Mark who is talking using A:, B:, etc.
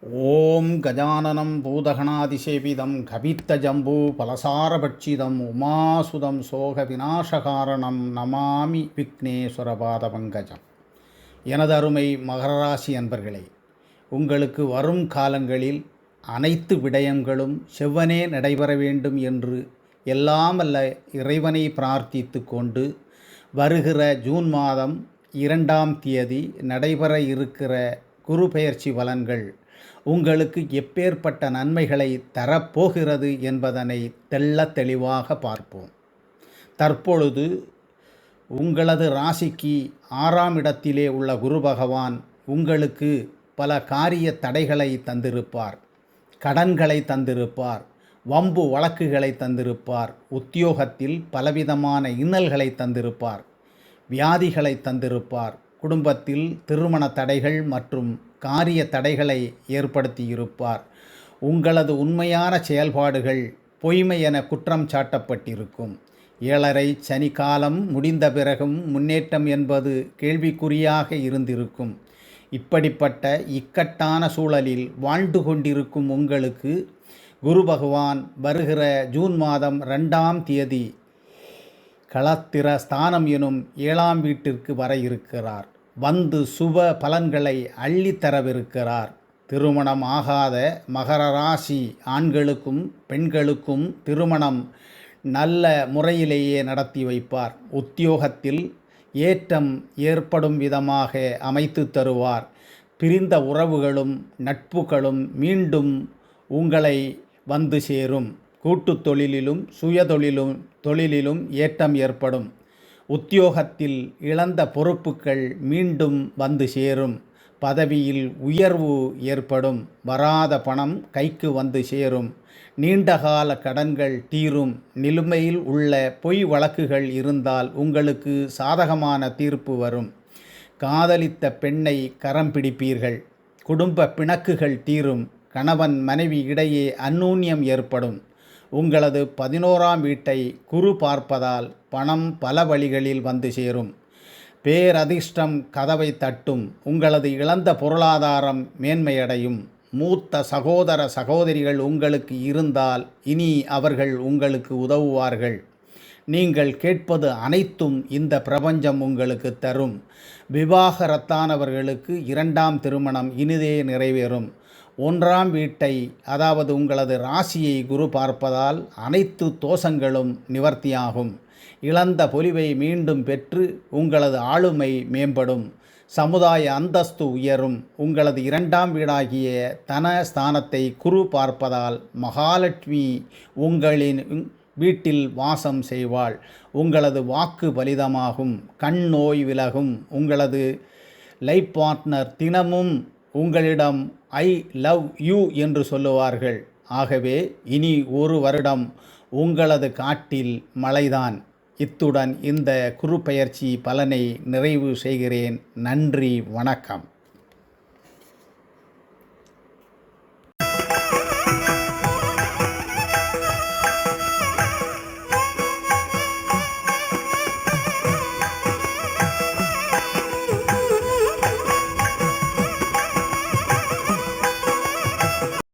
A: ஓம் கஜானனம் பூதகணாதிசேவிதம் கபித்தஜம்பூ பலசாரபட்சிதம் உமாசுதம் சோக விநாசகாரணம் நமாமி விக்னேஸ்வரபாத பங்கஜம். எனது அருமை மகர ராசி அன்பர்களே, உங்களுக்கு வரும் காலங்களில் அனைத்து விடயங்களும் செவ்வனே நடைபெற வேண்டும் என்று எல்லாமல்ல இறைவனை பிரார்த்தித்து கொண்டு வருகிற ஜூன் மாதம் 2ஆம் தேதி நடைபெற இருக்கிற குரு பெயர்ச்சி பலன்கள் உங்களுக்கு எப்பேற்பட்ட நன்மைகளை தரப்போகிறது என்பதனை தெள்ளத் தெளிவாக பார்ப்போம். தற்பொழுது உங்களது ராசிக்கு 6ஆம் இடத்திலே உள்ள குரு பகவான் உங்களுக்கு பல காரிய தடைகளை தந்திருப்பார், கடன்களை தந்திருப்பார், வம்பு வழக்குகளை தந்திருப்பார், உத்தியோகத்தில் பலவிதமான இன்னல்களை தந்திருப்பார், வியாதிகளை தந்திருப்பார், குடும்பத்தில் திருமண தடைகள் மற்றும் காரிய தடைகளை ஏற்படுத்தியிருப்பார். உங்களது உண்மையான செயல்பாடுகள் பொய்மை என குற்றம் சாட்டப்பட்டிருக்கும். 7.5 சனி காலம் முடிந்த பிறகும் முன்னேற்றம் என்பது கேள்விக்குறியாக இருந்திருக்கும். இப்படிப்பட்ட இக்கட்டான சூழலில் வாழ்ந்து கொண்டிருக்கும் உங்களுக்கு குரு பகவான் வருகிற ஜூன் மாதம் 2ஆம் தேதி களத்திர ஸ்தானம் எனும் 7ஆம் வீட்டிற்கு வர இருக்கிறார். வந்து சுப பலன்களை அள்ளித்தரவிருக்கிறார். திருமணம் ஆகாத மகர ராசி ஆண்களுக்கும் பெண்களுக்கும் திருமணம் நல்ல முறையிலேயே நடத்தி வைப்பார். உத்தியோகத்தில் ஏற்றம் ஏற்படும் விதமாக அமைத்து தருவார். பிரிந்த உறவுகளும் நட்புகளும் மீண்டும் உங்களை வந்து சேரும். கூட்டுத் தொழிலிலும் தொழிலிலும் ஏற்றம் ஏற்படும். உத்தியோகத்தில் இழந்த பொறுப்புகள் மீண்டும் வந்து சேரும். பதவியில் உயர்வு ஏற்படும். வராத பணம் கைக்கு வந்து சேரும். நீண்டகால கடன்கள் தீரும். நிலுவையில் உள்ள பொய் வழக்குகள் இருந்தால் உங்களுக்கு சாதகமான தீர்ப்பு வரும். காதலித்த பெண்ணை கரம் பிடிப்பீர்கள். குடும்ப பிணக்குகள் தீரும். கணவன் மனைவி இடையே அந்யோன்யம் ஏற்படும். உங்களது 11ஆம் வீட்டை குரு பார்ப்பதால் பணம் பல வழிகளில் வந்து சேரும். பேரதிர்ஷ்டம் கதவை தட்டும். உங்களது இழந்த பொருளாதாரம் மேன்மையடையும். மூத்த சகோதர சகோதரிகள் உங்களுக்கு இருந்தால் இனி அவர்கள் உங்களுக்கு உதவுவார்கள். நீங்கள் கேட்பது அனைத்தும் இந்த பிரபஞ்சம் உங்களுக்கு தரும். விவாகரத்தானவர்களுக்கு 2ஆம் திருமணம் இனிதே நிறைவேறும். 1ஆம் வீட்டை அதாவது உங்களது ராசியை குரு பார்ப்பதால் அனைத்து தோஷங்களும் நிவர்த்தியாகும். இழந்த பொலிவை மீண்டும் பெற்று உங்களது ஆளுமை மேம்படும். சமுதாய அந்தஸ்து உயரும். உங்களது 2ஆம் வீடாகிய தன ஸ்தானத்தை குரு பார்ப்பதால் மகாலட்சுமி உங்களின் வீட்டில் வாசம் செய்வாள். உங்களது வாக்கு பலிதமாகும். கண் நோய் விலகும். உங்களது லைஃப் பார்ட்னர் தினமும் உங்களிடம் ஐ லவ் யூ என்று சொல்லுவார்கள். ஆகவே இனி 1 வருடம் உங்களது காட்டில் மழைதான். இத்துடன் இந்த குரு பெயர்ச்சி பலனை நிறைவு செய்கிறேன். நன்றி, வணக்கம்.